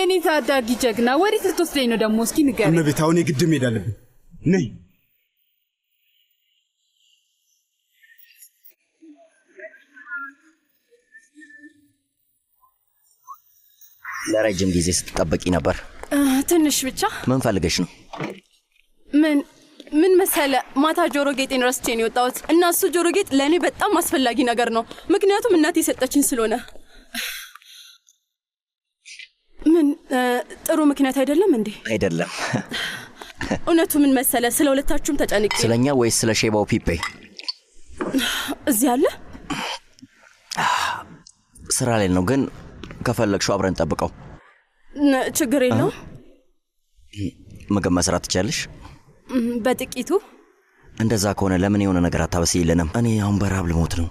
የኔ ታዳጊ ጀግና ወዴት ልትወስደኝ ነው ደግሞ? እስኪ ንገረኝ። እመቤት አሁን የግድ መሄድ አለብኝ። ነይ። ለረጅም ጊዜ ስትጠበቂ ነበር። ትንሽ ብቻ። ምን ፈልገሽ ነው? ምን መሰለ፣ ማታ ጆሮ ጌጤን ረስቼ ነው የወጣሁት እና እሱ ጆሮ ጌጥ ለእኔ በጣም አስፈላጊ ነገር ነው፣ ምክንያቱም እናቴ የሰጠችኝ ስለሆነ። ምን ጥሩ ምክንያት አይደለም እንዴ? አይደለም። እውነቱ ምን መሰለ፣ ስለ ሁለታችሁም ተጨንቄ። ስለኛ ወይስ ስለ ሼባው ፒፔ? እዚህ አለ። ስራ ላይ ነው፣ ግን ከፈለግሽው አብረን ጠብቀው። ችግር የለው። ምግብ መስራት ትችያለሽ? በጥቂቱ። እንደዛ ከሆነ ለምን የሆነ ነገር አታበስይልንም? እኔ አሁን በረሃብ ልሞት ነው።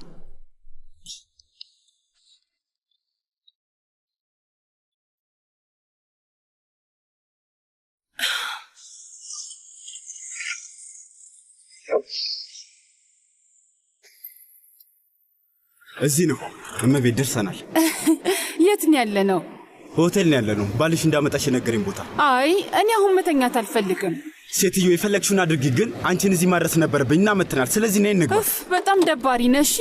እዚህ ነው እመቤት፣ ደርሰናል። የት ነው ያለ ነው? ሆቴል ነው ያለ ነው። ባልሽ እንዳመጣሽ የነገረኝ ቦታ። አይ እኔ አሁን መተኛት አልፈልግም። ሴትዮ የፈለግሽውን አድርጊ፣ ግን አንቺን እዚህ ማድረስ ነበረብኝ እና መተናል። ስለዚህ ነይ እንግባ። በጣም ደባሪ ነሽ።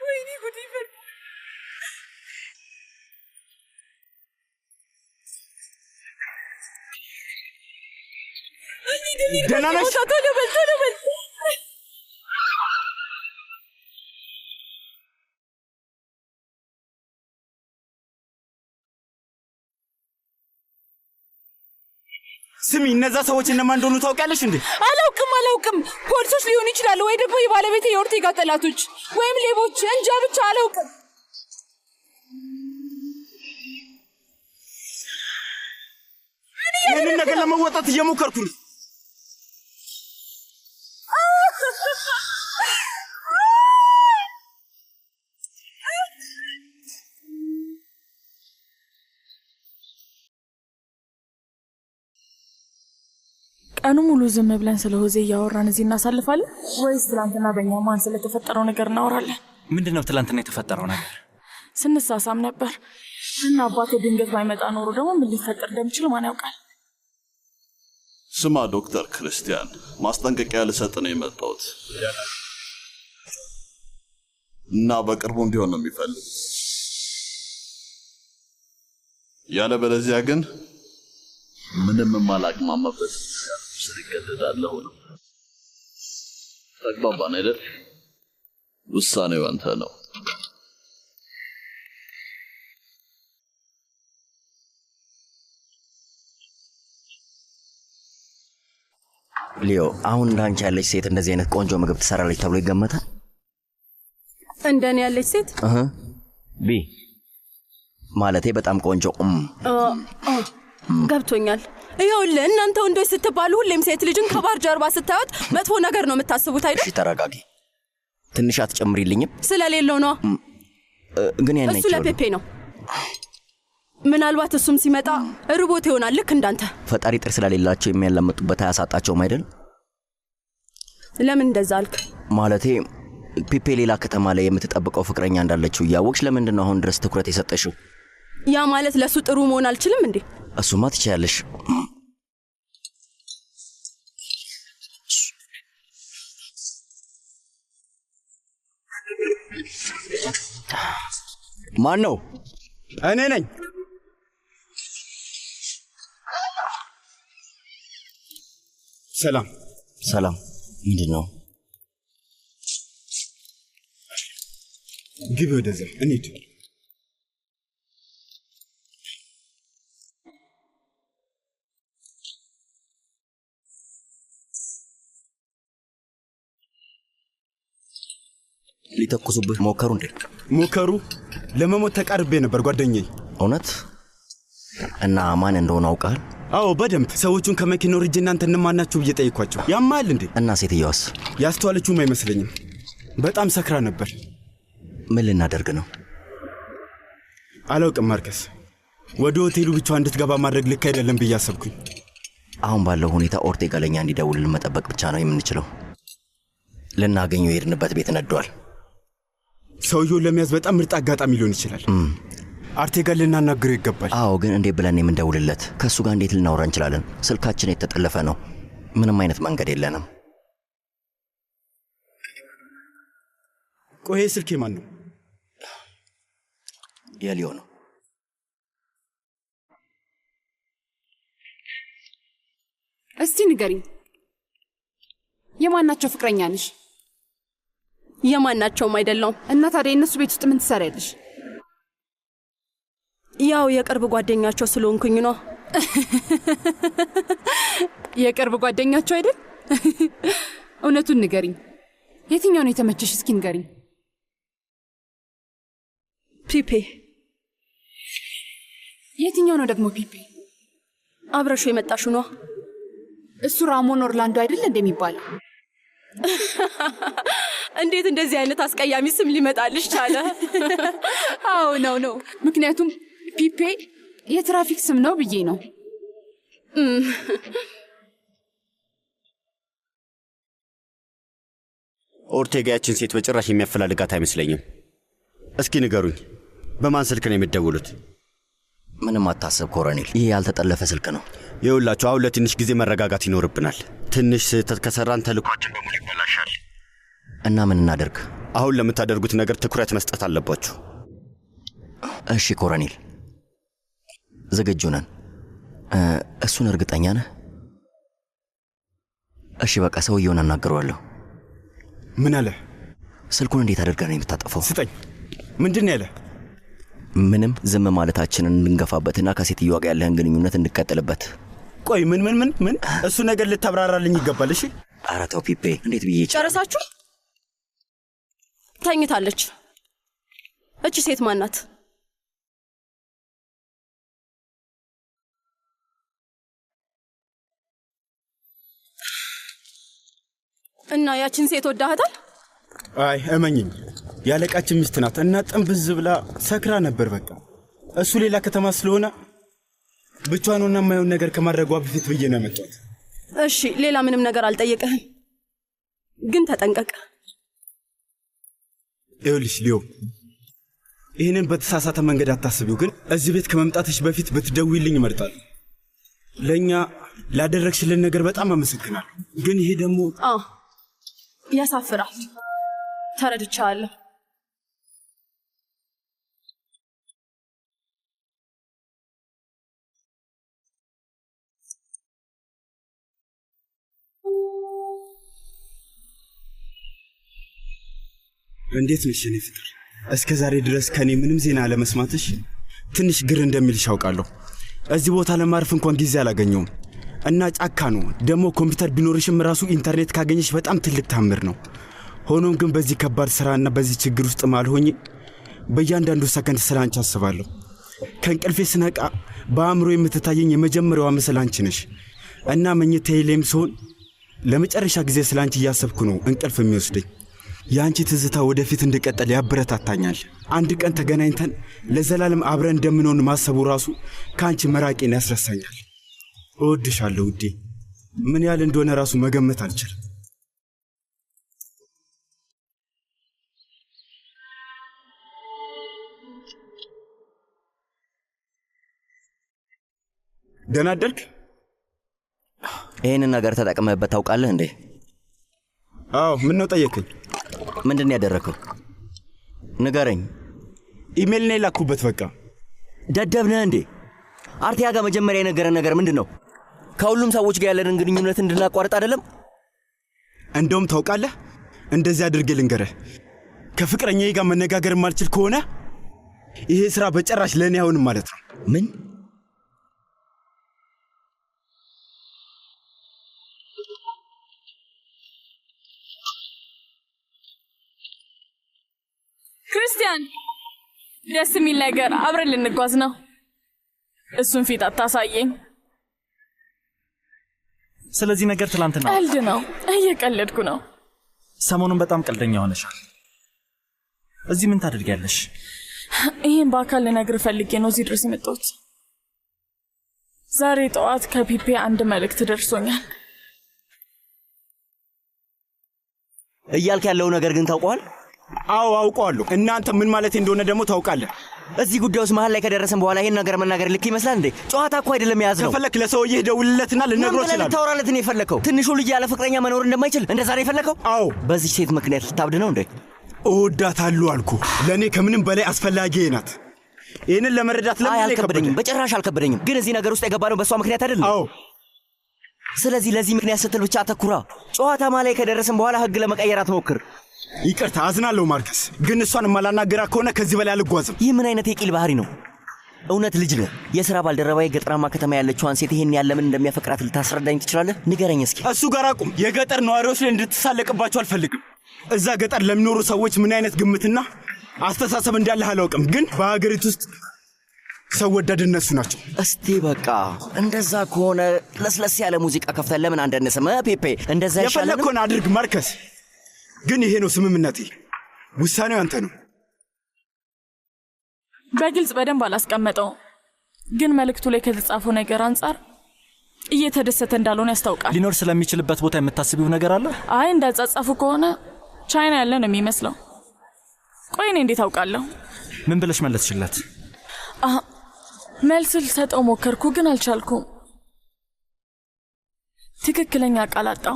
ወይኔ ጉድ ይፈል። ደህና ነሽ? ቶሎ በል ቶሎ በል። ስሚ፣ እነዛ ሰዎች እነማን እንደሆኑ ታውቂያለሽ እንዴ? አላውቅም። ፖሊሶች ሊሆኑ ይችላሉ፣ ወይ ደግሞ የባለቤቴ የኦርቴጋ ጠላቶች ወይም ሌቦች፣ እንጃ ብቻ አላውቅም። ይህንን ነገር ለመወጣት እየሞከርኩ ነው። ቀኑ ሙሉ ዝም ብለን ስለ ሆዜ እያወራን እዚህ እናሳልፋለን ወይስ ትላንትና በእኛ ማን ስለተፈጠረው ነገር እናወራለን? ምንድነው ትላንትና የተፈጠረው ነገር? ስንሳሳም ነበር እና አባቴ ድንገት ባይመጣ ኖሮ ደግሞ ምን ሊፈጠር እንደሚችል ማን ያውቃል? ስማ ዶክተር ክርስቲያን፣ ማስጠንቀቂያ ልሰጥ ነው የመጣሁት እና በቅርቡ እንዲሆን ነው የሚፈልግ። ያለበለዚያ ግን ምንም የማላቅማማበት ስር ይቀደዳለሁ ነው። ተግባባን አይደል? ውሳኔው አንተ ነው። ሊዮ፣ አሁን እንዳንቺ ያለች ሴት እንደዚህ አይነት ቆንጆ ምግብ ትሰራለች ተብሎ ይገመታል? እንደኔ ያለች ሴት ቢ ማለቴ በጣም ቆንጆ ገብቶኛል። ይኸውልህ እናንተ ወንዶች ስትባሉ ሁሌም ሴት ልጅን ከባህር ጀርባ ስታዩት መጥፎ ነገር ነው የምታስቡት አይደል? እሺ ተረጋጊ። ትንሽ አትጨምሪልኝም? ስለሌለው ነው። ግን ያኔ እሱ ለፔፔ ነው። ምናልባት እሱም ሲመጣ ርቦት ይሆናል ልክ እንዳንተ። ፈጣሪ ጥርስ ስለሌላቸው የሚያላምጡበት አያሳጣቸውም አይደል? ለምን እንደዛ አልክ? ማለቴ ፒፔ ሌላ ከተማ ላይ የምትጠብቀው ፍቅረኛ እንዳለችው እያወቅሽ ለምንድን ነው አሁን ድረስ ትኩረት የሰጠሽው? ያ ማለት ለሱ ጥሩ መሆን አልችልም እንዴ? እሱማ ትችያለሽ። ማን ነው? እኔ ነኝ። ሰላም ሰላም። ምንድን ነው? ግቢ ወደዛ እንሂድ። ሊተኩሱብህ ሞከሩ እንዴ? ሞከሩ። ለመሞት ተቃርቤ ነበር ጓደኛዬ። እውነት? እና ማን እንደሆነ አውቃል? አዎ በደንብ። ሰዎቹን ከመኪናው ርጅ እናንተ እንማናችሁ ብዬ ጠይኳቸው። ያማል እንዴ? እና ሴትየዋስ? ያስተዋለችውም አይመስለኝም። በጣም ሰክራ ነበር። ምን ልናደርግ ነው? አላውቅም ማርከስ። ወደ ሆቴሉ ብቻ እንድትገባ ማድረግ ልክ አይደለም ብዬ አሰብኩኝ። አሁን ባለው ሁኔታ ኦርቴጋ ለኛ እንዲደውልን መጠበቅ ብቻ ነው የምንችለው። ልናገኘው የሄድንበት ቤት ነዷል። ሰውየውን ለመያዝ በጣም ምርጥ አጋጣሚ ሊሆን ይችላል። አርቴጋ ልናናግረው ይገባል። አዎ፣ ግን እንዴት ብለን የምንደውልለት? ከእሱ ጋር እንዴት ልናወራ እንችላለን? ስልካችን የተጠለፈ ነው። ምንም አይነት መንገድ የለንም። ቆይ ስልኬ ማን ነው? የሊዮ ነው። እስቲ ንገሪኝ፣ የማናቸው ፍቅረኛ ነሽ? የማናቸውም አይደለም። እና ታዲያ የእነሱ ቤት ውስጥ ምን ትሰሪያለሽ? ያው የቅርብ ጓደኛቸው ስለሆንኩኝ ነው። የቅርብ ጓደኛቸው አይደል? እውነቱን ንገሪኝ፣ የትኛው ነው የተመቸሽ? እስኪ ንገሪኝ። ፒፔ። የትኛው ነው ደግሞ ፒፔ? አብረሹ የመጣሽው ነው። እሱ ራሞን ኦርላንዶ አይደል እንደሚባለው? እንዴት እንደዚህ አይነት አስቀያሚ ስም ሊመጣልሽ ቻለ? አዎ ነው። ምክንያቱም ፒፔ የትራፊክ ስም ነው ብዬ ነው። ኦርቴጋ ያችን ሴት በጭራሽ የሚያፈላልጋት አይመስለኝም። እስኪ ንገሩኝ፣ በማን ስልክ ነው የምትደውሉት? ምንም አታስብ ኮሎኔል፣ ይህ ያልተጠለፈ ስልክ ነው። ይኸውላችሁ፣ አሁን ለትንሽ ጊዜ መረጋጋት ይኖርብናል። ትንሽ ስህተት ከሰራን ተልኳችን በሙሉ ይበላሻል። እና ምን እናደርግ? አሁን ለምታደርጉት ነገር ትኩረት መስጠት አለባችሁ። እሺ ኮሎኔል፣ ዝግጁ ነን። እሱን እርግጠኛ ነህ? እሺ በቃ ሰውየውን አናግረዋለሁ። ምን አለ? ስልኩን እንዴት አድርገህ ነው የምታጠፈው? ስጠኝ። ምንድን ያለ? ምንም፣ ዝም ማለታችንን እንድንገፋበትና ከሴትዮዋ ጋር ያለህን ግንኙነት እንድቀጥልበት። ቆይ ምን? እሱ ነገር ልታብራራልኝ ይገባል። እሺ። ኧረ ተው ፒፔ፣ እንዴት ብዬ ጨረሳችሁ? ተኝታለች። እቺ ሴት ማናት? እና ያችን ሴት ወዳሃታል? አይ እመኝኝ፣ ያለቃችን ሚስት ናት እና ጥንብዝ ብላ ሰክራ ነበር። በቃ እሱ ሌላ ከተማ ስለሆነ ብቻዋን ሆና የማይሆን ነገር ከማድረጓ በፊት ብዬ ነው የመጣሁት። እሺ፣ ሌላ ምንም ነገር አልጠየቀህም፣ ግን ተጠንቀቅ። ይኸውልሽ ሊዮ፣ ይህንን በተሳሳተ መንገድ አታስቢው፣ ግን እዚህ ቤት ከመምጣትሽ በፊት ብትደውይልኝ እመርጣለሁ። ለእኛ ላደረግሽልን ነገር በጣም አመሰግናለሁ። ግን ይሄ ደግሞ ያሳፍራል። ተረድቻለሁ። እንዴት ነሽ የኔ ፍቅር? እስከ ዛሬ ድረስ ከኔ ምንም ዜና አለመስማትሽ ትንሽ ግር እንደሚልሽ አውቃለሁ። እዚህ ቦታ ለማረፍ እንኳን ጊዜ አላገኘውም እና ጫካ ነው ደግሞ። ኮምፒውተር ቢኖርሽም ራሱ ኢንተርኔት ካገኘሽ በጣም ትልቅ ታምር ነው። ሆኖም ግን በዚህ ከባድ ስራና በዚህ ችግር ውስጥ ማልሆኝ በእያንዳንዱ ሰከንድ ስለ አንቺ አስባለሁ። ከእንቅልፌ ስነቃ በአእምሮ የምትታየኝ የመጀመሪያዋ ምስል አንቺ ነሽ እና መኝታዬ ላይም ስሆን ለመጨረሻ ጊዜ ስለ አንቺ እያሰብኩ ነው እንቅልፍ የሚወስደኝ። የአንቺ ትዝታ ወደፊት እንድቀጠል ያበረታታኛል። አንድ ቀን ተገናኝተን ለዘላለም አብረን እንደምንሆን ማሰቡ ራሱ ከአንቺ መራቄን ያስረሳኛል። እወድሻለሁ ውዴ። ምን ያህል እንደሆነ ራሱ መገመት አልችልም። ደህና አደርክ? ይህንን ነገር ተጠቅመህበት ታውቃለህ እንዴ? አዎ። ምን ነው ጠየቅኝ? ምንድን ያደረከው? ንገረኝ። ኢሜል ነው የላኩበት። በቃ ደደብ ነህ እንዴ? አርቲያ ጋር መጀመሪያ የነገረን ነገር ምንድን ነው? ከሁሉም ሰዎች ጋር ያለንን ግንኙነት እንድናቋርጥ አይደለም? እንደውም ታውቃለህ፣ እንደዚህ አድርጌ ልንገርህ፣ ከፍቅረኛዬ ጋር መነጋገር ማልችል ከሆነ ይሄ ስራ በጭራሽ ለእኔ አይሆንም ማለት ነው። ምን? ክርስቲያን፣ ደስ የሚል ነገር፣ አብረን ልንጓዝ ነው። እሱን ፊት አታሳየኝ። ስለዚህ ነገር ትላንትና ቀልድ ነው፣ እየቀለድኩ ነው። ሰሞኑን በጣም ቀልደኛ ሆነሻል። እዚህ ምን ታደርጊያለሽ? ይህን በአካል ልነግርህ ፈልጌ ነው እዚህ ድረስ የመጣሁት። ዛሬ ጠዋት ከፒፔ አንድ መልእክት ደርሶኛል። እያልክ ያለው ነገር ግን ታውቀዋል? አዎ አውቀዋለሁ። እናንተ ምን ማለት እንደሆነ ደግሞ ታውቃለህ። እዚህ ጉዳይ ውስጥ መሀል ላይ ከደረሰን በኋላ ይሄን ነገር መናገር ልክ ይመስላል እንዴ? ጨዋታ እኮ አይደለም የያዝነው። ከፈለክ ለሰውዬ ደውልለትና ልነግረው ይችላል። ልታወራለት ነው የፈለከው? ትንሹ ልጅ ያለ ፍቅረኛ መኖር እንደማይችል እንደዛ ነው የፈለከው? አዎ። በዚህ ሴት ምክንያት ልታብድ ነው እንዴ? እወዳታለሁ አልኩ። ለእኔ ከምንም በላይ አስፈላጊ ናት። ይህንን ለመረዳት ለምን አልከበደኝም፣ በጭራሽ አልከበደኝም። ግን እዚህ ነገር ውስጥ የገባነው በእሷ ምክንያት አይደለም። አዎ። ስለዚህ ለዚህ ምክንያት ስትል ብቻ አተኩራ። ጨዋታ ላይ ከደረስን በኋላ ህግ ለመቀየር አትሞክር። ይቅርታ፣ አዝናለሁ ማርከስ፣ ግን እሷን የማላናገራ ከሆነ ከዚህ በላይ አልጓዝም። ይህ ምን አይነት የቂል ባህሪ ነው? እውነት ልጅ ነህ? የሥራ ባልደረባዬ ገጠራማ ከተማ ያለችዋን ሴት ይሄን ያለምን እንደሚያፈቅራት ልታስረዳኝ ትችላለህ? ንገረኝ እስኪ። እሱ ጋር አቁም። የገጠር ነዋሪዎች ላይ እንድትሳለቅባቸው አልፈልግም። እዛ ገጠር ለሚኖሩ ሰዎች ምን አይነት ግምትና አስተሳሰብ እንዳለህ አላውቅም፣ ግን በሀገሪቱ ውስጥ ሰው ወዳድ እነሱ ናቸው። እስቲ በቃ እንደዛ ከሆነ ለስለስ ያለ ሙዚቃ ከፍተን ለምን አንደንስም? ፔፔ እንደዛ ይሻላል። የፈለግከውን አድርግ ማርከስ፣ ግን ይሄ ነው ስምምነቴ። ውሳኔው አንተ ነው። በግልጽ በደንብ አላስቀመጠው፣ ግን መልእክቱ ላይ ከተጻፈው ነገር አንጻር እየተደሰተ እንዳልሆነ ያስታውቃል። ሊኖር ስለሚችልበት ቦታ የምታስቢው ነገር አለ? አይ እንዳጻጻፉ ከሆነ ቻይና ያለ ነው የሚመስለው። ቆይ እኔ እንዴት አውቃለሁ? ምን ብለሽ መለስሽለት? መልስ ልሰጠው ሞከርኩ፣ ግን አልቻልኩም። ትክክለኛ ቃል አጣው።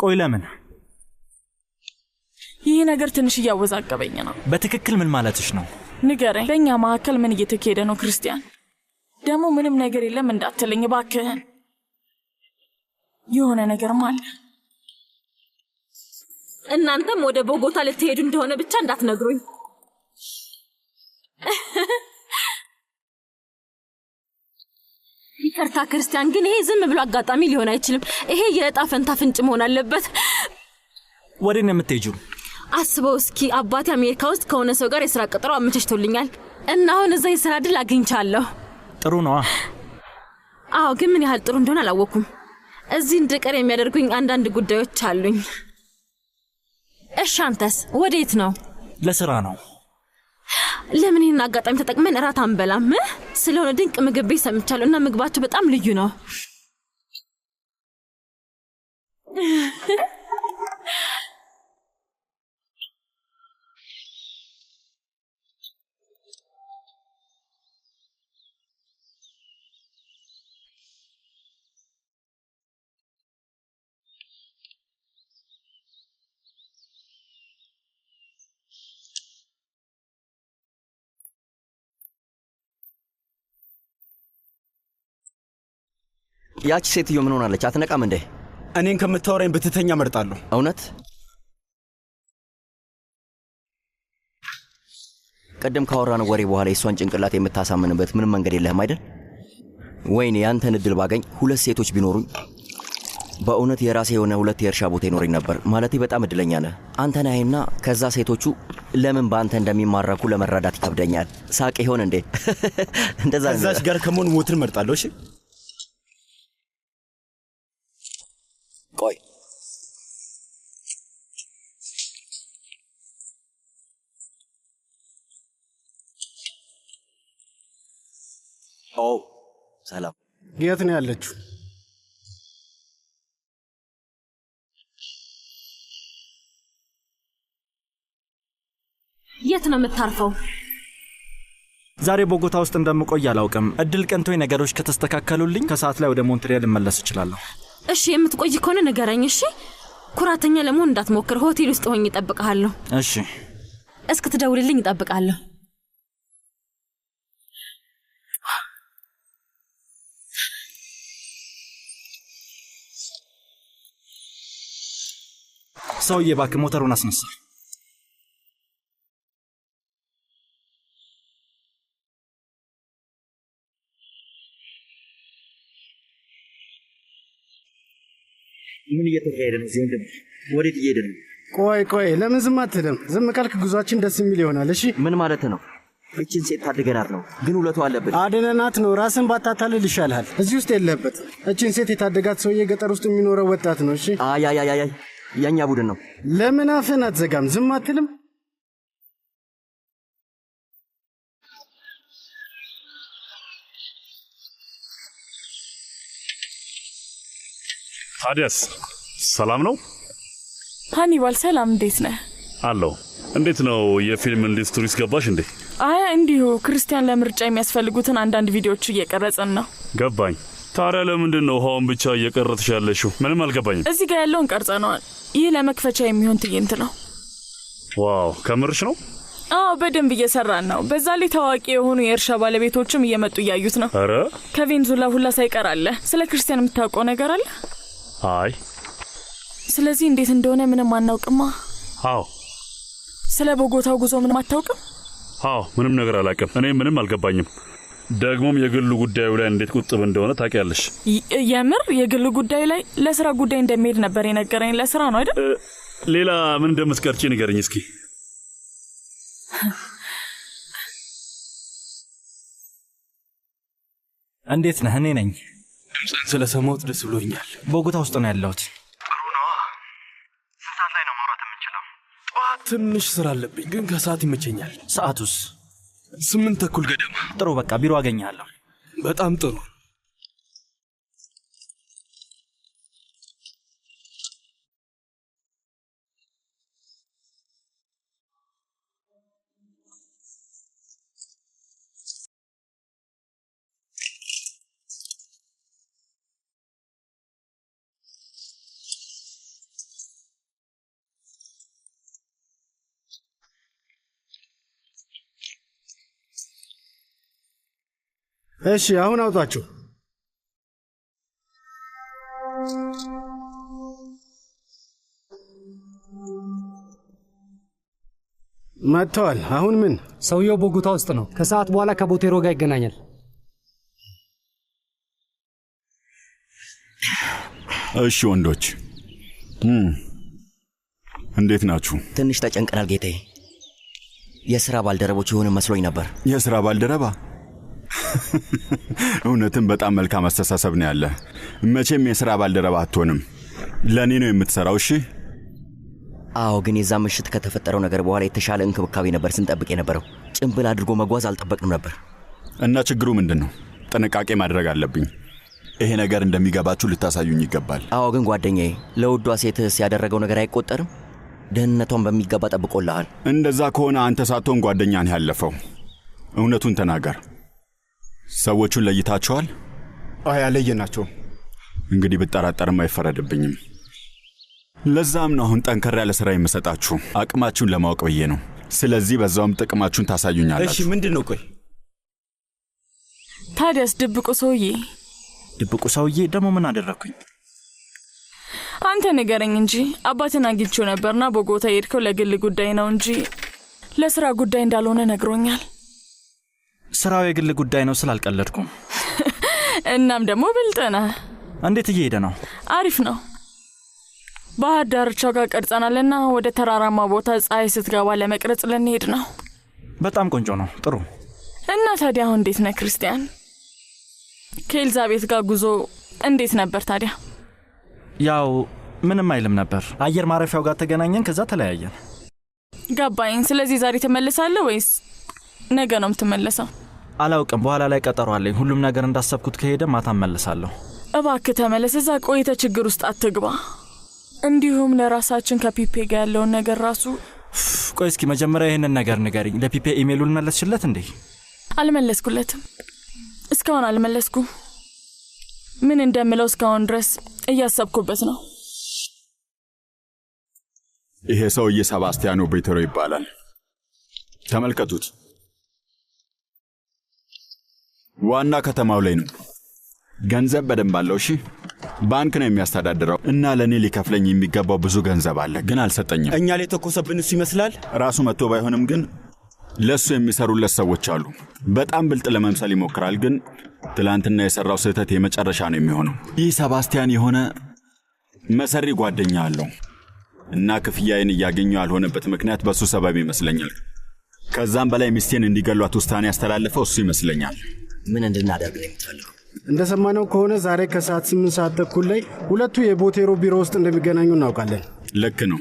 ቆይ ለምን? ይህ ነገር ትንሽ እያወዛገበኝ ነው። በትክክል ምን ማለትሽ ነው? ንገረኝ። በእኛ መካከል ምን እየተካሄደ ነው? ክርስቲያን ደግሞ ምንም ነገር የለም እንዳትለኝ እባክህን። የሆነ ነገርም አለ። እናንተም ወደ ቦጎታ ልትሄዱ እንደሆነ ብቻ እንዳትነግሩኝ። ይቅርታ ክርስቲያን፣ ግን ይሄ ዝም ብሎ አጋጣሚ ሊሆን አይችልም። ይሄ የዕጣ ፈንታ ፍንጭ መሆን አለበት። ወዴት ነው የምትሄጂው? አስበው እስኪ፣ አባቴ አሜሪካ ውስጥ ከሆነ ሰው ጋር የሥራ ቀጠሮ አመቻችቶልኛል እና አሁን እዛ የሥራ ዕድል አግኝቻለሁ። ጥሩ ነዋ። አዎ፣ ግን ምን ያህል ጥሩ እንደሆነ አላወኩም። እዚህ እንድቀር የሚያደርጉኝ አንዳንድ ጉዳዮች አሉኝ። እሺ፣ አንተስ ወዴት ነው? ለሥራ ነው። ለምን ይህን አጋጣሚ ተጠቅመን እራት አንበላም? ስለሆነ ድንቅ ምግብ ቤት ሰምቻለሁ እና ምግባቸው በጣም ልዩ ነው። ያቺ ሴትዮ ምን ሆናለች? አትነቃም እንዴ? እኔን ከምታወራኝ ብትተኛ መርጣለሁ። እውነት? ቀደም ካወራነው ወሬ በኋላ የሷን ጭንቅላት የምታሳምንበት ምንም መንገድ የለህም አይደል? ወይኔ ያንተን እድል ባገኝ 2 ሴቶች ቢኖሩኝ በእውነት የራሴ የሆነ 2 የእርሻ ቦታ ይኖረኝ ነበር። ማለቴ በጣም እድለኛ ነህ አንተ ነህና ከዛ ሴቶቹ ለምን በአንተ እንደሚማረኩ ለመረዳት ይከብደኛል። ሳቅ ይሆን እንዴ? እንደዛ ነው። ከዛች ጋር ከመሆን ሞትን መርጣለሁ። እሺ ቆይ ሰላም። የት ነው ያለችው? የት ነው የምታርፈው? ዛሬ ቦጎታ ውስጥ እንደምቆይ አላውቅም። እድል ቀንቶኝ ነገሮች ከተስተካከሉልኝ ከሰዓት ላይ ወደ ሞንትሪያል ልመለስ እችላለሁ። እሺ፣ የምትቆይ ከሆነ ንገረኝ። እሺ፣ ኩራተኛ ለመሆን እንዳትሞክር። ሆቴል ውስጥ ሆኜ እጠብቅሃለሁ። እሺ፣ እስክትደውልልኝ እጠብቃለሁ። ሰውዬ እባክህ ሞተሩን አስነሳ። ምን እየተካሄደ ነው? ወንድም ወዴት እየሄደ ነው? ቆይ ለምን ዝም አትልም? ዝም ካልክ ጉዟችን ደስ የሚል ይሆናል። እሺ ምን ማለት ነው? እቺን ሴት ታድገናት ነው፣ ግን ውለቱ አለብን። አድነናት ነው። ራስን ባታታልል ይሻልሃል። እዚህ ውስጥ የለበት። እቺን ሴት የታደጋት ሰውዬ ገጠር ውስጥ የሚኖረው ወጣት ነው። እሺ አይ የኛ ቡድን ነው። ለምን አፍህን አትዘጋም? ዝም አትልም? ታዲያስ ሰላም ነው? ሃኒባል ሰላም፣ እንዴት ነህ? አለው። እንዴት ነው የፊልም ኢንዱስትሪ ውስጥ ገባሽ እንዴ? አይ እንዲሁ ክርስቲያን ለምርጫ የሚያስፈልጉትን አንዳንድ ቪዲዮዎች እየቀረጽን ነው። ገባኝ። ታዲያ ለምንድን ነው ውሃውን ብቻ እየቀረጥሽ ያለሽው? ምንም አልገባኝም። እዚህ ጋር ያለውን ቀርጸነዋል። ይህ ለመክፈቻ የሚሆን ትዕይንት ነው። ዋው፣ ከምርሽ ነው? አዎ በደንብ እየሰራን ነው። በዛ ላይ ታዋቂ የሆኑ የእርሻ ባለቤቶችም እየመጡ እያዩት ነው። አረ ከቬንዙላ ሁላ ሳይቀር አለ። ስለ ክርስቲያን የምታውቀው ነገር አለ? አይ። ስለዚህ እንዴት እንደሆነ ምንም አናውቅማ። አዎ። ስለ ቦጎታው ጉዞ ምንም አታውቅም? አዎ፣ ምንም ነገር አላውቅም። እኔ ምንም አልገባኝም። ደግሞም የግሉ ጉዳዩ ላይ እንዴት ቁጥብ እንደሆነ ታውቂያለሽ። የምር የግሉ ጉዳይ ላይ ለስራ ጉዳይ እንደሚሄድ ነበር የነገረኝ። ለስራ ነው አይደል? ሌላ ምን እንደምትቀርጪ ንገረኝ እስኪ። እንዴት ነህ? እኔ ነኝ። ድምፅህን ስለሰማሁት ደስ ብሎኛል። ቦጎታ ውስጥ ነው ያለሁት። ጥሩ ነዋ። ስንት ሰዓት ላይ ነው ማውራት የምንችለው? ጠዋት ትንሽ ስራ አለብኝ፣ ግን ከሰዓት ይመቸኛል። ሰዓቱስ? 8:30 ገደማ። ጥሩ፣ በቃ ቢሮ አገኘሃለሁ። በጣም ጥሩ። እሺ አሁን አውጣቸው። መጥተዋል። አሁን ምን? ሰውየው ቦጎታ ውስጥ ነው። ከሰዓት በኋላ ከቦቴሮ ጋር ይገናኛል። እሺ ወንዶች እንዴት ናችሁ? ትንሽ ተጨንቀናል ጌታዬ። የሥራ ባልደረቦች የሆነ መስሎኝ ነበር። የሥራ ባልደረባ? እውነትም በጣም መልካም አስተሳሰብ ነው ያለ። መቼም የሥራ ባልደረባ አትሆንም፣ ለእኔ ነው የምትሠራው። እሺ። አዎ፣ ግን የዛ ምሽት ከተፈጠረው ነገር በኋላ የተሻለ እንክብካቤ ነበር ስንጠብቅ የነበረው። ጭንብል አድርጎ መጓዝ አልጠበቅንም ነበር። እና ችግሩ ምንድን ነው? ጥንቃቄ ማድረግ አለብኝ። ይሄ ነገር እንደሚገባችሁ ልታሳዩኝ ይገባል። አዎ፣ ግን ጓደኛዬ ለውዷ ሴትስ ያደረገው ነገር አይቆጠርም? ደህንነቷን በሚገባ ጠብቆልሃል። እንደዛ ከሆነ አንተ ሳትሆን ጓደኛን ያለፈው። እውነቱን ተናገር። ሰዎቹን ለይታቸዋል? አይ አለየናቸውም። እንግዲህ ብጠራጠርም አይፈረድብኝም። ለዛም ነው አሁን ጠንከር ያለ ሥራ የምሰጣችሁ፣ አቅማችሁን ለማወቅ ብዬ ነው። ስለዚህ በዛውም ጥቅማችሁን ታሳዩኛላችሁ። እሺ ምንድን ነው? ቆይ ታዲያስ ድብቁ ሰውዬ? ድብቁ ሰውዬ ደግሞ ምን አደረግኩኝ? አንተ ንገረኝ እንጂ። አባትን አግኝቼው ነበርና ቦጎታ የሄድከው ለግል ጉዳይ ነው እንጂ ለስራ ጉዳይ እንዳልሆነ ነግሮኛል። ስራው የግል ጉዳይ ነው ስላልቀለድኩም። እናም ደግሞ ብልጥ ነህ። እንዴት እየሄደ ነው? አሪፍ ነው። ባህር ዳርቻው ጋር ቀርጸናልና ወደ ተራራማ ቦታ ፀሐይ ስትገባ ለመቅረጽ ልንሄድ ነው። በጣም ቆንጆ ነው። ጥሩ። እና ታዲያ አሁን እንዴት ነህ ክርስቲያን? ከኤልዛቤት ጋር ጉዞ እንዴት ነበር ታዲያ? ያው ምንም አይልም ነበር። አየር ማረፊያው ጋር ተገናኘን፣ ከዛ ተለያየን። ገባኝ። ስለዚህ ዛሬ ትመለሳለህ ወይስ ነገ ነው የምትመለሰው? አላውቅም። በኋላ ላይ ቀጠሮ አለኝ። ሁሉም ነገር እንዳሰብኩት ከሄደ ማታ እመለሳለሁ። እባክህ ተመለስ። እዛ ቆይተ ችግር ውስጥ አትግባ። እንዲሁም ለራሳችን ከፒፔ ጋር ያለውን ነገር ራሱ። ቆይ እስኪ መጀመሪያ ይህንን ነገር ንገሪኝ። ለፒፔ ኢሜይሉን መለስሽለት እንዴ? አልመለስኩለትም። እስካሁን አልመለስኩም። ምን እንደምለው እስካሁን ድረስ እያሰብኩበት ነው። ይሄ ሰውዬ ሰባስቲያኖ ቤተሮ ይባላል። ተመልከቱት። ዋና ከተማው ላይ ነው። ገንዘብ በደንብ አለው። እሺ፣ ባንክ ነው የሚያስተዳድረው እና ለእኔ ሊከፍለኝ የሚገባው ብዙ ገንዘብ አለ፣ ግን አልሰጠኝም። እኛ ላይ ተኮሰብን እሱ ይመስላል። ራሱ መጥቶ ባይሆንም ግን ለእሱ የሚሰሩለት ሰዎች አሉ። በጣም ብልጥ ለመምሰል ይሞክራል፣ ግን ትላንትና የሠራው ስህተት የመጨረሻ ነው የሚሆነው። ይህ ሰባስቲያን የሆነ መሰሪ ጓደኛ አለው እና ክፍያዬን እያገኘው ያልሆነበት ምክንያት በእሱ ሰበብ ይመስለኛል። ከዛም በላይ ሚስቴን እንዲገሏት ውሳኔ ያስተላለፈው እሱ ይመስለኛል። ምን እንድናደርግ ነው የምትፈልገው? እንደሰማነው ከሆነ ዛሬ ከሰዓት 8:30 ላይ ሁለቱ የቦቴሮ ቢሮ ውስጥ እንደሚገናኙ እናውቃለን። ልክ ነው።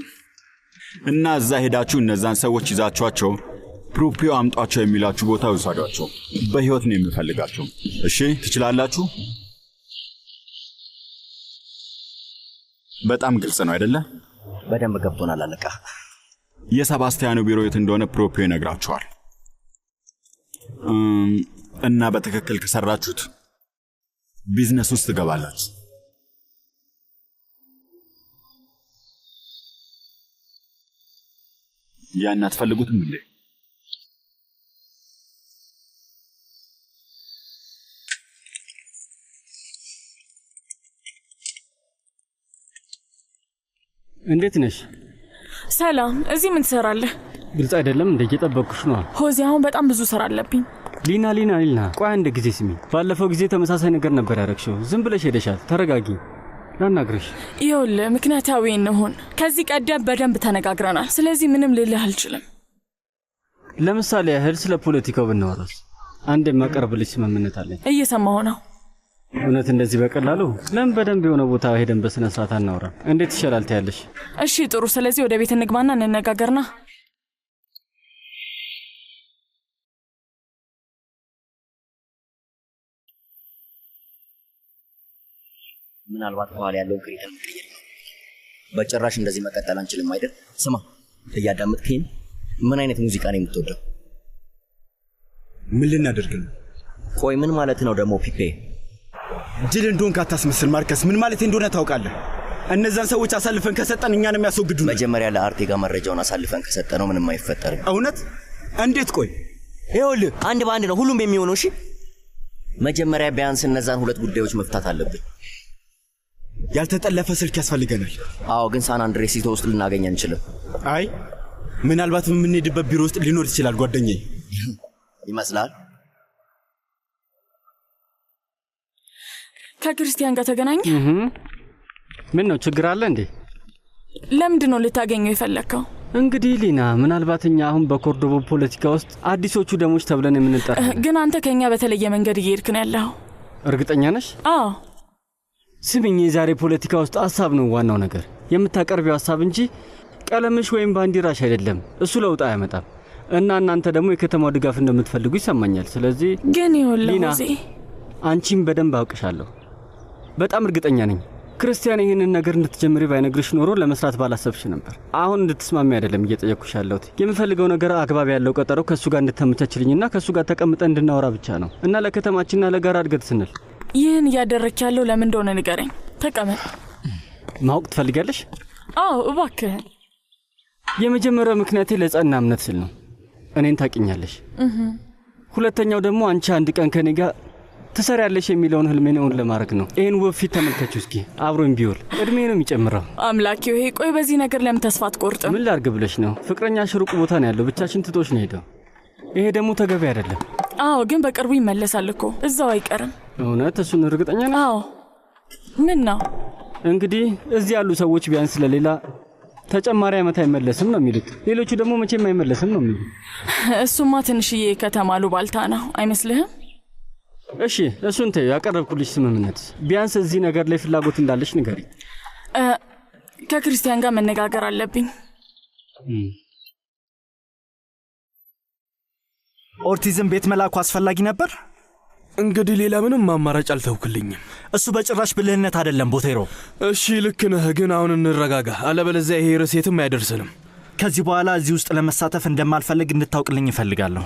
እና እዛ ሄዳችሁ እነዛን ሰዎች ይዛችኋቸው ፕሩፒዮ አምጧቸው የሚላችሁ ቦታ ውሰዷቸው። በሕይወት ነው የምፈልጋቸው። እሺ፣ ትችላላችሁ? በጣም ግልጽ ነው አይደለ? በደንብ ገብቶናል አለቃ። የሰባስቲያኑ ቢሮ የት እንደሆነ ፕሮፒዮ ይነግራችኋል። እና በትክክል ከሰራችሁት ቢዝነስ ውስጥ ትገባላችሁ። ያን አትፈልጉትም እንዴ? እንዴት ነሽ? ሰላም። እዚህ ምን ትሰራለህ? ግልጽ አይደለም እንደ እየጠበቅኩሽ ነው። ሆዚ አሁን በጣም ብዙ ስራ አለብኝ። ሊና ቆይ አንድ ጊዜ ስሚ። ባለፈው ጊዜ ተመሳሳይ ነገር ነበር ያረግሽው። ዝም ብለሽ ሄደሻል። ተረጋጊ፣ ላናግርሽ። ይኸውልህ ምክንያታዊ እንሁን። ከዚህ ቀደም በደንብ ተነጋግረናል። ስለዚህ ምንም ልልህ አልችልም። ለምሳሌ ያህል ስለ ፖለቲካው ብናወራስ? አንድ የማቀርብልሽ ስምምነት አለኝ። እየሰማሁ ነው። እውነት እንደዚህ በቀላሉ? ለምን በደንብ የሆነ ቦታ ሄደን በስነ ስርዓት አናወራም? እንዴት ይሻላል ትያለሽ? እሺ ጥሩ። ስለዚህ ወደ ቤት እንግባና እንነጋገርና ምናልባት በኋላ ያለው ክሪተን በጭራሽ እንደዚህ መቀጠል አንችልም አይደል? ስማ፣ እያዳመጥከኝ ምን አይነት ሙዚቃ ነው የምትወደው? ምን ልናደርግ ነው? ቆይ ምን ማለት ነው ደግሞ ፒፔ? ጅል እንደሆንክ አታስመስል ማርከስ። ምን ማለት እንደሆነ ታውቃለህ? እነዛን ሰዎች አሳልፈን ከሰጠን እኛንም ያስወግዱ። መጀመሪያ ለአርቴጋ መረጃውን አሳልፈን ከሰጠነው ምንም አይፈጠርም። እውነት? እንዴት? ቆይ ይኸውልህ አንድ በአንድ ነው ሁሉም የሚሆነው። እሺ መጀመሪያ ቢያንስ እነዛን ሁለት ጉዳዮች መፍታት አለብን። ያልተጠለፈ ስልክ ያስፈልገናል። አዎ፣ ግን ሳን አንድሬሲቶ ውስጥ ልናገኝ አንችልም። አይ ምናልባት የምንሄድበት ቢሮ ውስጥ ሊኖር ይችላል። ጓደኛዬ ይመስላል። ከክርስቲያን ጋር ተገናኘ? ምን ነው ችግር አለ እንዴ? ለምንድን ነው ልታገኘው የፈለግከው? እንግዲህ ሊና፣ ምናልባት እኛ አሁን በኮርዶቦ ፖለቲካ ውስጥ አዲሶቹ ደሞች ተብለን የምንጠራ። ግን አንተ ከኛ በተለየ መንገድ እየሄድክ ነው ያለኸው። እርግጠኛ ነሽ? አዎ። ስሚኝ፣ የዛሬ ፖለቲካ ውስጥ ሀሳብ ነው ዋናው ነገር። የምታቀርቢው ሀሳብ እንጂ ቀለምሽ ወይም ባንዲራሽ አይደለም። እሱ ለውጥ አያመጣም። እና እናንተ ደግሞ የከተማው ድጋፍ እንደምትፈልጉ ይሰማኛል። ስለዚህ ግን ሊና፣ አንቺም በደንብ አውቅሻለሁ። በጣም እርግጠኛ ነኝ ክርስቲያን ይህንን ነገር እንድትጀምሪ ባይነግርሽ ኖሮ ለመስራት ባላሰብሽ ነበር። አሁን እንድትስማሚ አይደለም እየጠየቅኩሽ ያለሁት። የምፈልገው ነገር አግባብ ያለው ቀጠሮ ከእሱ ጋር እንድተመቻችልኝና ከእሱ ጋር ተቀምጠን እንድናወራ ብቻ ነው እና ለከተማችንና ለጋራ እድገት ስንል። ይህን እያደረክ ያለው ለምን እንደሆነ ንገረኝ። ተቀመጥ። ማወቅ ትፈልጋለሽ? አዎ እባክህ። የመጀመሪያው ምክንያቴ ለጸና እምነት ስል ነው። እኔን ታውቂኛለሽ። ሁለተኛው ደግሞ አንቺ አንድ ቀን ከኔ ጋር ትሰሪያለሽ የሚለውን ህልሜን እውን ለማድረግ ነው። ይህን ውብ ፊት ተመልከችው እስኪ። አብሮኝ ቢውል እድሜ ነው የሚጨምረው። አምላኬ ሆይ፣ ቆይ በዚህ ነገር ለምን ተስፋ አትቆርጥም? ምን ላርግ ብለሽ ነው? ፍቅረኛሽ ሩቅ ቦታ ነው ያለው። ብቻችን ትቶሽ ነው ሄደው። ይሄ ደግሞ ተገቢ አይደለም። አዎ፣ ግን በቅርቡ ይመለሳል እኮ። እዛው አይቀርም። እውነት? እሱን እርግጠኛ ነው? አዎ። ምን ነው እንግዲህ እዚህ ያሉ ሰዎች ቢያንስ ለሌላ ተጨማሪ ዓመት አይመለስም ነው የሚሉት። ሌሎቹ ደግሞ መቼም አይመለስም ነው የሚሉት። እሱማ ትንሽዬ ከተማ ሉባልታ ነው አይመስልህም? እሺ እሱን ተይው። ያቀረብኩልሽ ስምምነት ቢያንስ እዚህ ነገር ላይ ፍላጎት እንዳለሽ ንገሪ። ከክርስቲያን ጋር መነጋገር አለብኝ። ኦርቲዝም ቤት መላኩ አስፈላጊ ነበር። እንግዲህ ሌላ ምንም አማራጭ አልተውክልኝም። እሱ በጭራሽ ብልህነት አይደለም ቦቴሮ። እሺ ልክ ነህ፣ ግን አሁን እንረጋጋ፣ አለበለዚያ ይሄ ርዕስ የትም አያደርስንም። ከዚህ በኋላ እዚህ ውስጥ ለመሳተፍ እንደማልፈልግ እንድታውቅልኝ እፈልጋለሁ።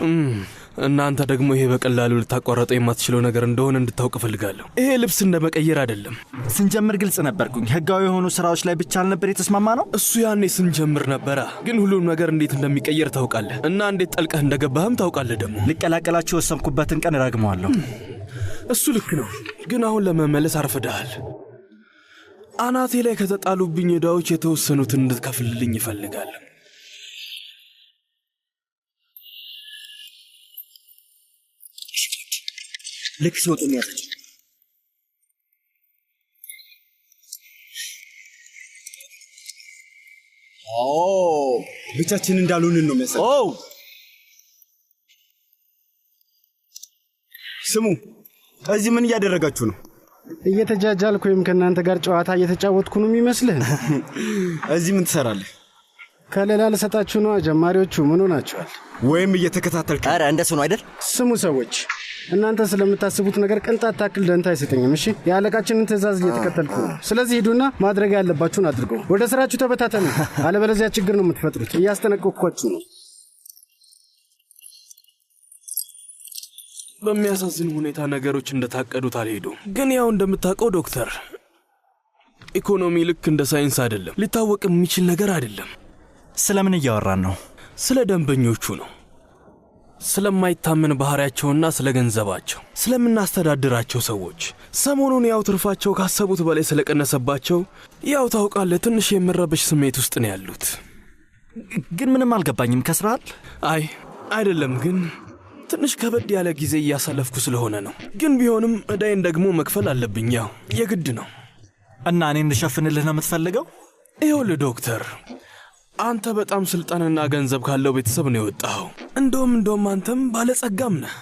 እናንተ ደግሞ ይሄ በቀላሉ ልታቋረጠው የማትችለው ነገር እንደሆነ እንድታውቅ እፈልጋለሁ። ይሄ ልብስ እንደ መቀየር አይደለም። ስንጀምር ግልጽ ነበርኩኝ። ህጋዊ የሆኑ ስራዎች ላይ ብቻ አልነበር የተስማማ ነው። እሱ ያኔ ስንጀምር ነበራ። ግን ሁሉም ነገር እንዴት እንደሚቀየር ታውቃለህ፣ እና እንዴት ጠልቀህ እንደገባህም ታውቃለህ። ደግሞ ልቀላቀላችሁ የወሰንኩበትን ቀን እረግመዋለሁ። እሱ ልክ ነው፣ ግን አሁን ለመመለስ አርፍደሃል። አናቴ ላይ ከተጣሉብኝ ዕዳዎች የተወሰኑትን እንድትከፍልልኝ ይፈልጋል። ልክ ሲወጡ የሚያሳጭ ብቻችን እንዳልሆንን ነው መሰለኝ። ስሙ፣ እዚህ ምን እያደረጋችሁ ነው? እየተጃጃልኩ ወይም ከእናንተ ጋር ጨዋታ እየተጫወትኩ ነው የሚመስልህ? እዚህ ምን ትሰራለህ? ከሌላ ልሰጣችሁ ነው። ጀማሪዎቹ ምን ሆናችኋል? ወይም እየተከታተልክ? ኧረ እንደሱ ነው አይደል? ስሙ ሰዎች፣ እናንተ ስለምታስቡት ነገር ቅንጣት ታክል ደንታ አይሰጠኝም። እሺ፣ የአለቃችንን ትእዛዝ እየተከተልኩ ነው። ስለዚህ ሂዱና ማድረግ ያለባችሁን አድርገው ወደ ስራችሁ ተበታተኑ። አለበለዚያ ችግር ነው የምትፈጥሩት። እያስጠነቀቅኳችሁ ነው። በሚያሳዝን ሁኔታ ነገሮች እንደታቀዱት አልሄዱም። ግን ያው እንደምታውቀው ዶክተር፣ ኢኮኖሚ ልክ እንደ ሳይንስ አይደለም፣ ሊታወቅ የሚችል ነገር አይደለም። ስለምን እያወራን ነው? ስለ ደንበኞቹ ነው። ስለማይታመን ባህሪያቸውና ስለ ገንዘባቸው፣ ስለምናስተዳድራቸው ሰዎች። ሰሞኑን ያው ትርፋቸው ካሰቡት በላይ ስለቀነሰባቸው ያው ታውቃለህ፣ ትንሽ የመረበሽ ስሜት ውስጥ ነው ያሉት። ግን ምንም አልገባኝም። ከስራል? አይ አይደለም፣ ግን ትንሽ ከበድ ያለ ጊዜ እያሳለፍኩ ስለሆነ ነው። ግን ቢሆንም እዳይን ደግሞ መክፈል አለብኝ፣ ያው የግድ ነው። እና እኔ እንድሸፍንልህ ነው የምትፈልገው? ይኸውልህ ዶክተር፣ አንተ በጣም ስልጣንና ገንዘብ ካለው ቤተሰብ ነው የወጣኸው። እንደውም አንተም ባለጸጋም ነህ።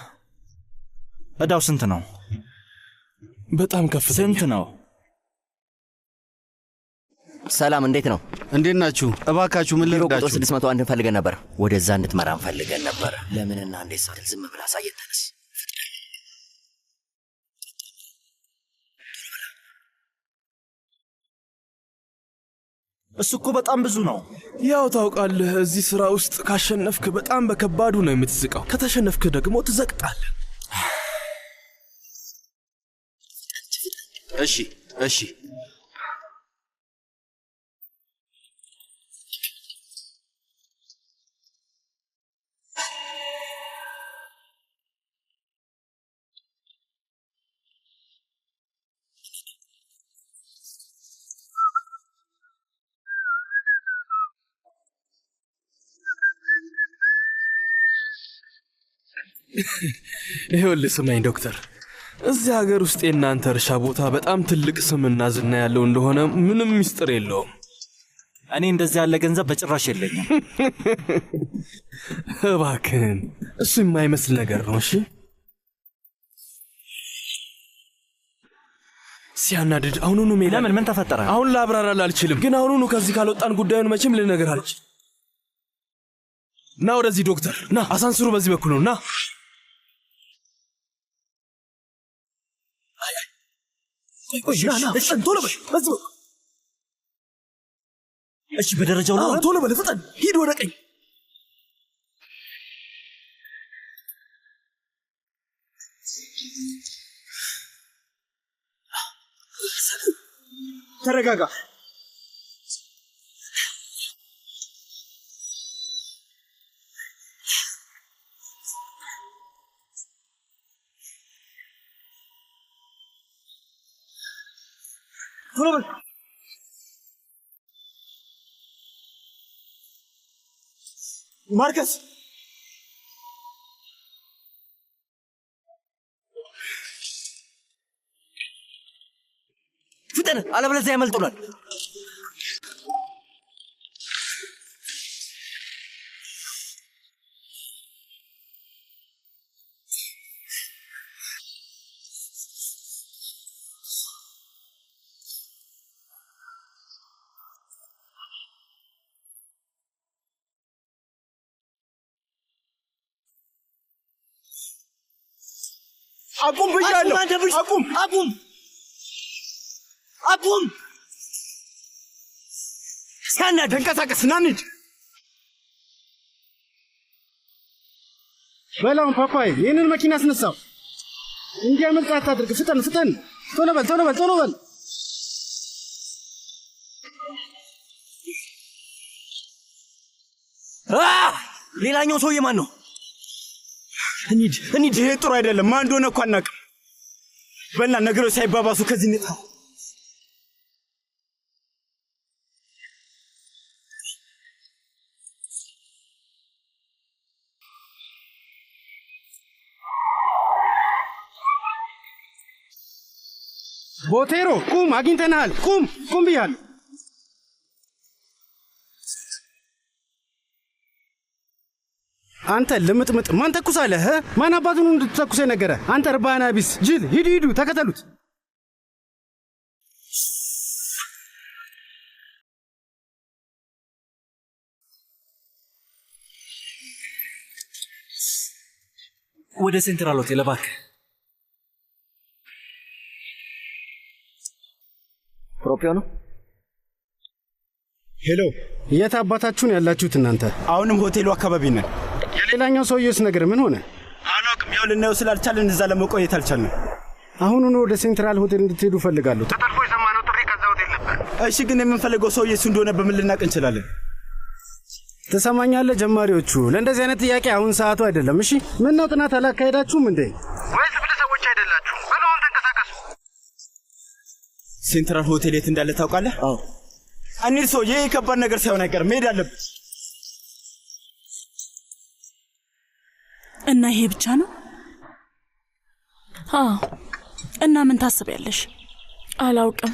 እዳው ስንት ነው? በጣም ከፍተኛ። ስንት ነው? ሰላም፣ እንዴት ነው? እንዴት ናችሁ? እባካችሁ ምን ልርዳችሁ? ቁጥር 601 ፈልገን ነበር። ወደዛ እንድትመራን ፈልገን ነበር። ለምንና እንዴት ሳትል ዝም ብላ አሳየን። ተነስ። እሱ እኮ በጣም ብዙ ነው። ያው ታውቃለህ፣ እዚህ ሥራ ውስጥ ካሸነፍክ በጣም በከባዱ ነው የምትዝቀው፣ ከተሸነፍክ ደግሞ ትዘቅጣለህ። እሺ ይኸውልህ ስማኝ ዶክተር፣ እዚህ ሀገር ውስጥ የእናንተ እርሻ ቦታ በጣም ትልቅ ስምና ዝና ያለው እንደሆነ ምንም ምስጢር የለውም። እኔ እንደዚህ ያለ ገንዘብ በጭራሽ የለኝም። እባክህን፣ እሱ የማይመስል ነገር ነው። እሺ፣ ሲያናድድ። አሁኑኑ ሜዳ። ለምን? ምን ተፈጠረ? አሁን ላብራራልህ አልችልም፣ ግን አሁኑኑ ከዚህ ካልወጣን ጉዳዩን መቼም ልነግርህ አልችልም። ና ወደዚህ ዶክተር፣ ና። አሳንስሩ በዚህ በኩል ነው። ና። ቶሎ በል፣ በዚህ በኩል። እሺ፣ በደረጃው ነው። ቶሎ በል፣ ፍጠን፣ ሂድ ወደ ቀኝ። ተረጋጋ። ቶሎ በል። ማርከስ፣ ፍጠን፣ አለበለዚያ ያመልጡናል። አቁም ብያለሁ። አቁም። ሲያናድድ ተንቀሳቀስ። ና እንሂድ። በላውን ፓፓይ፣ ይህንን መኪና አስነሳው። እንዲያመልጥ አታድርግ። ፍጠን። ቶሎ በል። ሌላኛው ሰውዬ ማን ነው? እንሂድ። ይሄ ጥሩ አይደለም። ማን እንደሆነ እኮ አናውቅም። በልና ነገሮች ሳይባባሱ ከዚህ እንጣ። ቦቴሮ ቁም፣ አግኝተናል። ቁም ብያለሁ። አንተ ልምጥምጥ፣ ማን ተኩሳለህ? ማን አባቱን እንድትተኩሰ ነገረ? አንተ ርባና ቢስ ጅል! ሂዱ፣ ተከተሉት። ወደ ሴንትራል ሆቴል እባክህ። ፕሮፒዮ ነው። ሄሎ፣ የት አባታችሁን ያላችሁት እናንተ? አሁንም ሆቴሉ አካባቢ ነን። የሌላኛው ሰውዬስ ነገር ምን ሆነ? አላውቅም። ያው ልናየው ስላልቻለን እዛ ለመቆየት አልቻልንም። አሁኑኑ ወደ ሴንትራል ሆቴል እንድትሄዱ እፈልጋለሁ። ተጠልፎ የሰማነው ጥሪ ከዛ ሆቴል ነበር። እሺ፣ ግን የምንፈልገው ሰውዬ እሱ እንደሆነ በምን ልናቅ እንችላለን? ትሰማኛለህ? ጀማሪዎቹ ለእንደዚህ አይነት ጥያቄ አሁን ሰዓቱ አይደለም። እሺ፣ ምን ነው ጥናት አላካሄዳችሁም እንዴ? ወይስ ብልህ ሰዎች አይደላችሁ? በሉ አሁን ተንቀሳቀሱ። ሴንትራል ሆቴል የት እንዳለ ታውቃለህ? አዎ። እኒህ ሰውዬ ከባድ ነገር ሳይሆን አይቀርም። መሄድ አለብን። እና ይሄ ብቻ ነው? እና ምን ታስቢያለሽ? አላውቅም።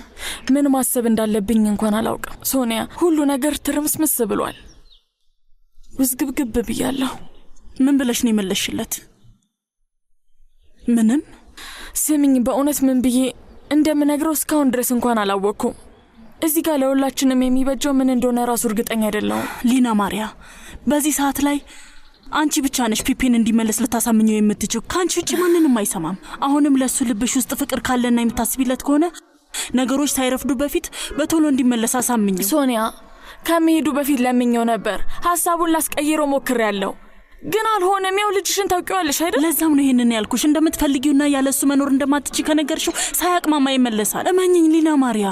ምን ማሰብ እንዳለብኝ እንኳን አላውቅም። ሶኒያ፣ ሁሉ ነገር ትርምስምስ ብሏል። ውዝግብግብ ብያለሁ። ምን ብለሽ ነው የመለሽለት? ምንም። ስሚኝ፣ በእውነት ምን ብዬ እንደምነግረው እስካሁን ድረስ እንኳን አላወቅኩም። እዚህ ጋር ለሁላችንም የሚበጀው ምን እንደሆነ ራሱ እርግጠኛ አይደለሁም። ሊና ማሪያ፣ በዚህ ሰዓት ላይ አንቺ ብቻ ነሽ ፒፒን እንዲመለስ ልታሳምኘው የምትችው። ከአንቺ ውጭ ማንንም አይሰማም። አሁንም ለሱ ልብሽ ውስጥ ፍቅር ካለና የምታስቢለት ከሆነ ነገሮች ሳይረፍዱ በፊት በቶሎ እንዲመለስ አሳምኘው። ሶኒያ፣ ከመሄዱ በፊት ለምኘው ነበር። ሐሳቡን ላስቀይረው ሞክሬያለሁ፣ ግን አልሆነም። ያው ልጅሽን ታውቂዋለሽ አይደል? ለዛም ነው ይሄንን ያልኩሽ። እንደምትፈልጊውና ያለሱ መኖር እንደማትቺ ከነገርሽው ሳያቅማማ ይመለሳል። እመኝኝ ሊና ማሪያ።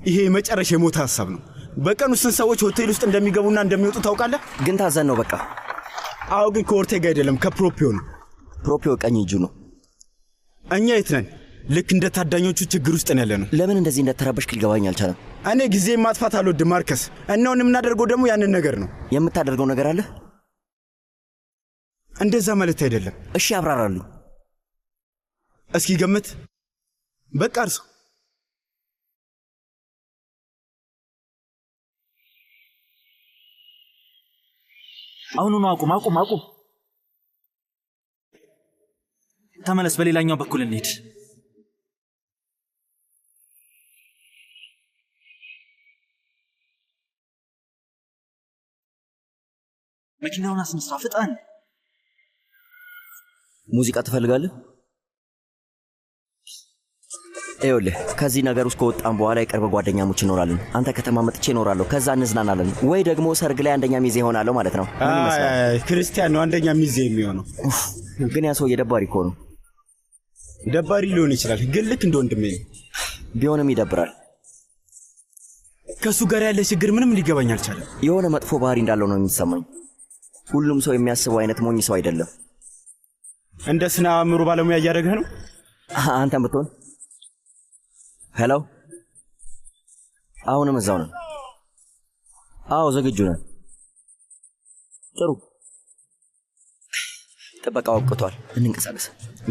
ይሄ የመጨረሻ የሞተ ሐሳብ ነው። በቀን ውስጥ ሰዎች ሆቴል ውስጥ እንደሚገቡና እንደሚወጡ ታውቃለህ? ግን ታዘን ነው በቃ። አዎ፣ ግን ከኦርቴጋ አይደለም፣ ከፕሮፒዮ ነው። ፕሮፒዮ ቀኝ እጁ ነው። እኛ የት ነን? ልክ እንደ ታዳኞቹ ችግር ውስጥ ነው ያለነው። ለምን እንደዚህ እንደተረበሽክ ሊገባኝ አልቻለም። እኔ ጊዜ ማጥፋት አልወድም ማርከስ። እናውን የምናደርገው ደግሞ ያንን ነገር ነው። የምታደርገው ነገር አለ? እንደዛ ማለት አይደለም። እሺ አብራራልኝ። እስኪ ገምት። በቃ እርሱ አሁኑኑ አቁም፣ አቁም፣ አቁም። ተመለስ። በሌላኛው በኩል እንሂድ። መኪናውን አስነሳ፣ ፍጠን። ሙዚቃ ትፈልጋለህ? ይኸውልህ፣ ከዚህ ነገር ውስጥ ከወጣን በኋላ የቅርብ ጓደኛሞች እኖራለን። አንተ ከተማ መጥቼ እኖራለሁ። ከዛ እንዝናናለን። ወይ ደግሞ ሰርግ ላይ አንደኛ ሚዜ ይሆናለሁ ማለት ነው። ክርስቲያን ነው አንደኛ ሚዜ የሚሆነው። ግን ያ ሰውዬ ደባሪ እኮ ነው። ደባሪ ሊሆን ይችላል፣ ግን ልክ እንደ ወንድሜ ነው። ቢሆንም ይደብራል። ከእሱ ጋር ያለ ችግር ምንም ሊገባኝ አልቻለም። የሆነ መጥፎ ባህሪ እንዳለው ነው የሚሰማኝ። ሁሉም ሰው የሚያስበው አይነት ሞኝ ሰው አይደለም። እንደ ስነ አእምሮ ባለሙያ እያደረገህ ነው አንተም ብትሆን። ሄሎ፣ አሁንም እዛው ነን? አዎ፣ ዝግጁ ነን። ጥሩ፣ ጥበቃው አብቅቷል። እንንቀሳቀስ።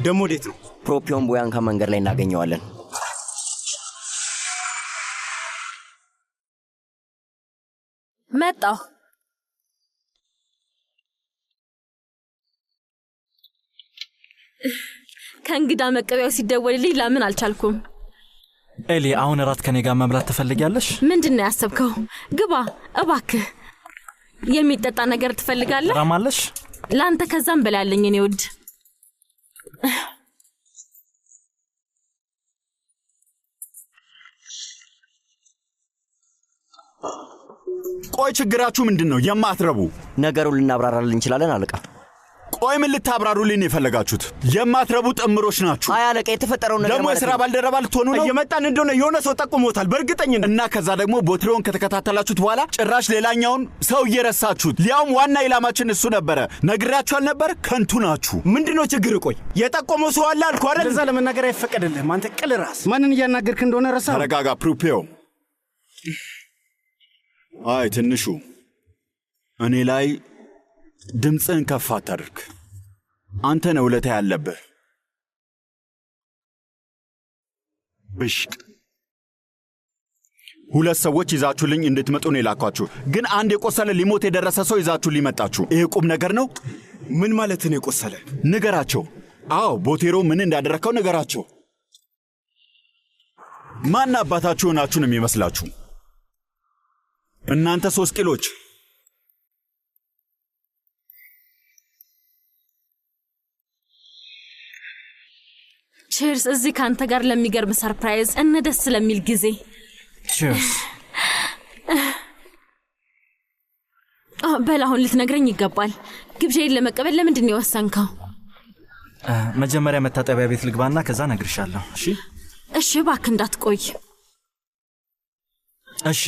ደግሞ ወዴት ነው? ፕሮፒዮን ቦያንካ መንገድ ላይ እናገኘዋለን። መጣሁ። ከእንግዳ መቀበያው ሲደወልልኝ ለምን አልቻልኩም? ኤሊ፣ አሁን እራት ከኔ ጋር መብላት ትፈልጊያለሽ? ምንድን ነው ያሰብከው? ግባ እባክህ። የሚጠጣ ነገር ትፈልጋለህ? ራማለሽ? ለአንተ ከዛም በላይ አለኝ እኔ ውድ። ቆይ ችግራችሁ ምንድን ነው? የማትረቡ ነገሩን ልናብራራልን እንችላለን አለቃ። ቆይ ምን ልታብራሩልኝ የፈለጋችሁት? የማትረቡ ጥምሮች ናችሁ። አይ አለቃ፣ የተፈጠረው ነገር ደግሞ የሥራ ባልደረባ ልትሆኑ ነው? እየመጣን እንደሆነ የሆነ ሰው ጠቁሞታል በእርግጠኝነት። እና ከዛ ደግሞ ቦትሬውን ከተከታተላችሁት በኋላ ጭራሽ ሌላኛውን ሰው እየረሳችሁት። ሊያውም ዋና ኢላማችን እሱ ነበረ። ነግራችሁ አልነበር? ከንቱ ናችሁ። ምንድነው ችግር? ቆይ የጠቆመው ሰው አለ አልኩ አይደል? እንደዛ ለመናገር አይፈቀድልህም። አንተ ቅል ራስ። ማንን እያናገርክ እንደሆነ ረሳ። ተረጋጋ ፕሩፔዮ። አይ ትንሹ፣ እኔ ላይ ድምፅህን ከፍ አታድርግ። አንተ ነህ ውለታ ያለብህ። ብሽቅ ሁለት ሰዎች ይዛችሁልኝ እንድትመጡ ነው የላኳችሁ። ግን አንድ የቆሰለ ሊሞት የደረሰ ሰው ይዛችሁ ሊመጣችሁ። ይሄ ቁም ነገር ነው? ምን ማለት ነው የቆሰለ? ንገራቸው። አዎ ቦቴሮ ምን እንዳደረከው ንገራቸው። ማን አባታችሁ ናችሁ ነው የሚመስላችሁ? እናንተ 3 ኪሎች። ቺርስ። እዚህ ካንተ ጋር ለሚገርም ሰርፕራይዝ እና ደስ ለሚል ጊዜ። ቺርስ። በል አሁን ልትነግረኝ ይገባል። ግብዣዬን ለመቀበል ለምንድን ነው የወሰንከው? መጀመሪያ መታጠቢያ ቤት ልግባና ከዛ ነግርሻለሁ። እሺ? እሺ፣ እባክህ እንዳትቆይ። እሺ፣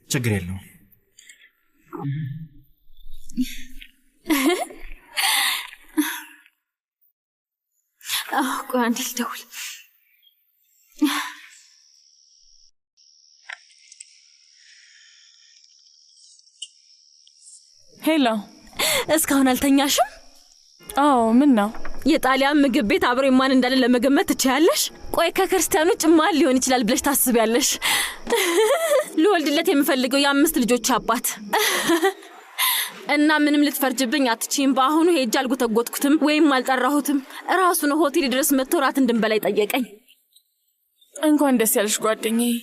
ችግር የለውም። ቆይ አንዴ ልደውል። ሄሎ፣ እስካሁን አልተኛሽም? አዎ። ምን ነው? የጣሊያን ምግብ ቤት አብሮ ማን እንዳለ ለመገመት ትችያለሽ? ቆይ ከክርስቲያኑ ውጭ ማን ሊሆን ይችላል ብለሽ ታስቢያለሽ? ልወልድለት የምፈልገው የ5 ልጆች አባት እና ምንም ልትፈርጅብኝ አትችይም። በአሁኑ ሄጄ አልጎተጎትኩትም ወይም አልጠራሁትም። ራሱ ነው ሆቴል ድረስ መጥቶ ራት እንድንበላ ጠየቀኝ። እንኳን ደስ ያለሽ ጓደኛዬ።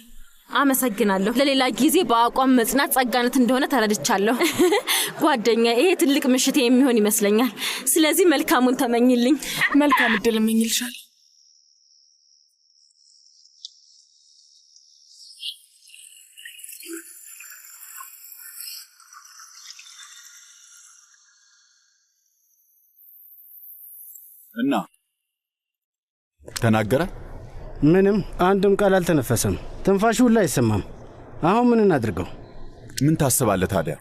አመሰግናለሁ። ለሌላ ጊዜ በአቋም መጽናት ጸጋነት እንደሆነ ተረድቻለሁ። ጓደኛ፣ ይሄ ትልቅ ምሽት የሚሆን ይመስለኛል። ስለዚህ መልካሙን ተመኝልኝ። መልካም እድል እመኝልሻለሁ። እና ተናገረ? ምንም አንድም ቃል አልተነፈሰም። ትንፋሹ ሁላ አይሰማም። አሁን ምን እናድርገው? ምን ታስባለህ ታዲያ?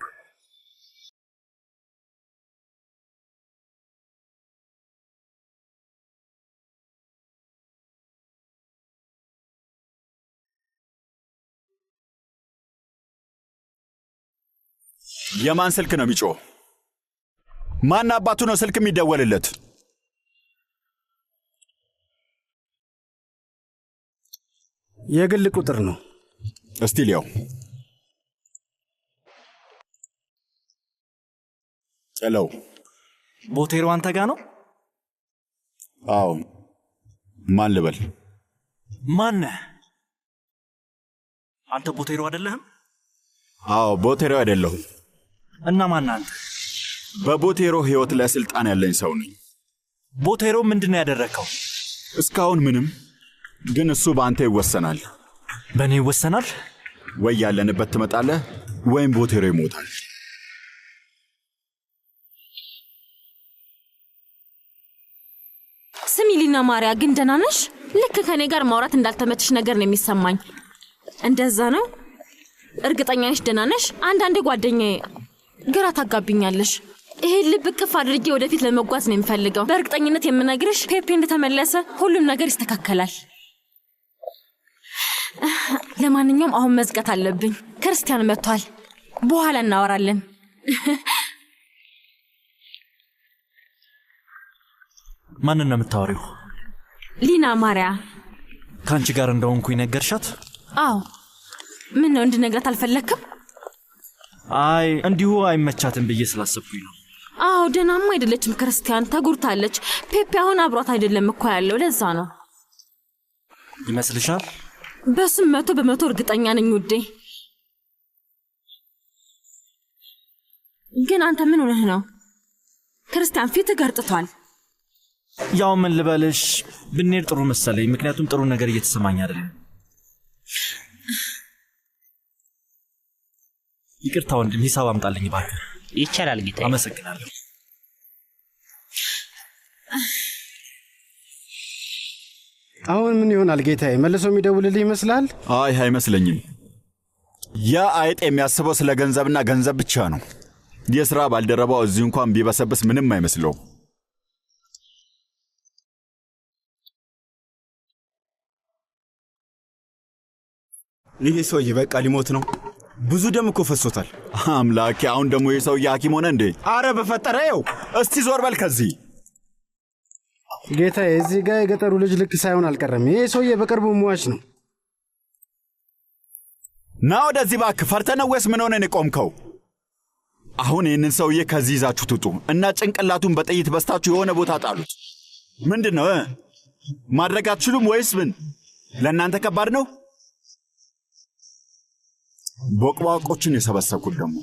የማን ስልክ ነው የሚጮህ? ማን አባቱ ነው ስልክ የሚደወልለት? የግል ቁጥር ነው። እስቲ ሊያው ጨለው። ቦቴሮ አንተ ጋ ነው? አዎ። ማን ልበል? ማን ነህ አንተ? ቦቴሮ አይደለህም? አዎ፣ ቦቴሮ አይደለሁም። እና ማን አንተ? በቦቴሮ ህይወት ላይ ስልጣን ያለኝ ሰው ነኝ። ቦቴሮ ምንድነው ያደረከው? እስካሁን ምንም፣ ግን እሱ በአንተ ይወሰናል። በእኔ ይወሰናል? ወይ ያለንበት ትመጣለህ ወይም ቦቴሮ ይሞታል። ስሚ ሊና ማርያ፣ ግን ደህና ነሽ? ልክ ከኔ ጋር ማውራት እንዳልተመችሽ ነገር ነው የሚሰማኝ። እንደዛ ነው? እርግጠኛ ነሽ ደህና ነሽ? አንዳንዴ ጓደኛዬ ግራ ታጋብኛለሽ። ይሄ ልብ ቅፍ አድርጌ ወደፊት ለመጓዝ ነው የምፈልገው። በእርግጠኝነት የምነግርሽ ፔፔ እንደተመለሰ ሁሉም ነገር ይስተካከላል። ለማንኛውም አሁን መዝጋት አለብኝ። ክርስቲያን መጥቷል። በኋላ እናወራለን። ማንን ነው የምታወሪው? ሊና ማርያ። ከአንቺ ጋር እንደሆንኩኝ ነገርሻት? አዎ። ምን ነው እንድነግራት አልፈለክም? አይ እንዲሁ አይመቻትም ብዬ ስላሰብኩኝ ነው። አዎ፣ ደህናም አይደለችም ክርስቲያን፣ ተጉርታለች። ፔፔ አሁን አብሯት አይደለም እኮ ያለው፣ ለዛ ነው። ይመስልሻል? በስም 100% እርግጠኛ ነኝ ውዴ። ግን አንተ ምን ሆነህ ነው? ክርስቲያን ፊት ገርጥቷል። ያው ምን ልበልሽ፣ ብንሄድ ጥሩ መሰለኝ፣ ምክንያቱም ጥሩ ነገር እየተሰማኝ አይደለም። ይቅርታ ወንድም፣ ሂሳብ አምጣልኝ እባክህ። ይቻላል ጌታዬ። አመሰግናለሁ። አሁን ምን ይሆናል ጌታዬ? መልሶ የሚደውልልህ ይመስላል? አይ አይመስለኝም። ያ አይጥ የሚያስበው ስለ ገንዘብና ገንዘብ ብቻ ነው። የሥራ ባልደረባው እዚህ እንኳን ቢበሰብስ ምንም አይመስለው። ይሄ ሰውዬ በቃ ሊሞት ነው። ብዙ ደም እኮ ፈሶታል። አምላኬ፣ አሁን ደግሞ ይህ ሰውዬ ሐኪም ሆነ እንዴ? አረ በፈጠረ ይው፣ እስቲ ዞር በል ከዚህ ጌታዬ። እዚህ ጋር የገጠሩ ልጅ ልክ ሳይሆን አልቀረም። ይሄ ሰውዬ በቅርቡ ሟች ነው። ና ወደዚህ እባክህ። ፈርተህ ነው ወይስ ምን ሆነን የቆምከው? አሁን ይህንን ሰውዬ ከዚህ ይዛችሁ ትውጡ እና ጭንቅላቱን በጥይት በስታችሁ የሆነ ቦታ ጣሉት። ምንድን ነው ማድረግ አትችሉም ወይስ ምን? ለእናንተ ከባድ ነው? ቦቅቧቆችን የሰበሰብኩት ደግሞ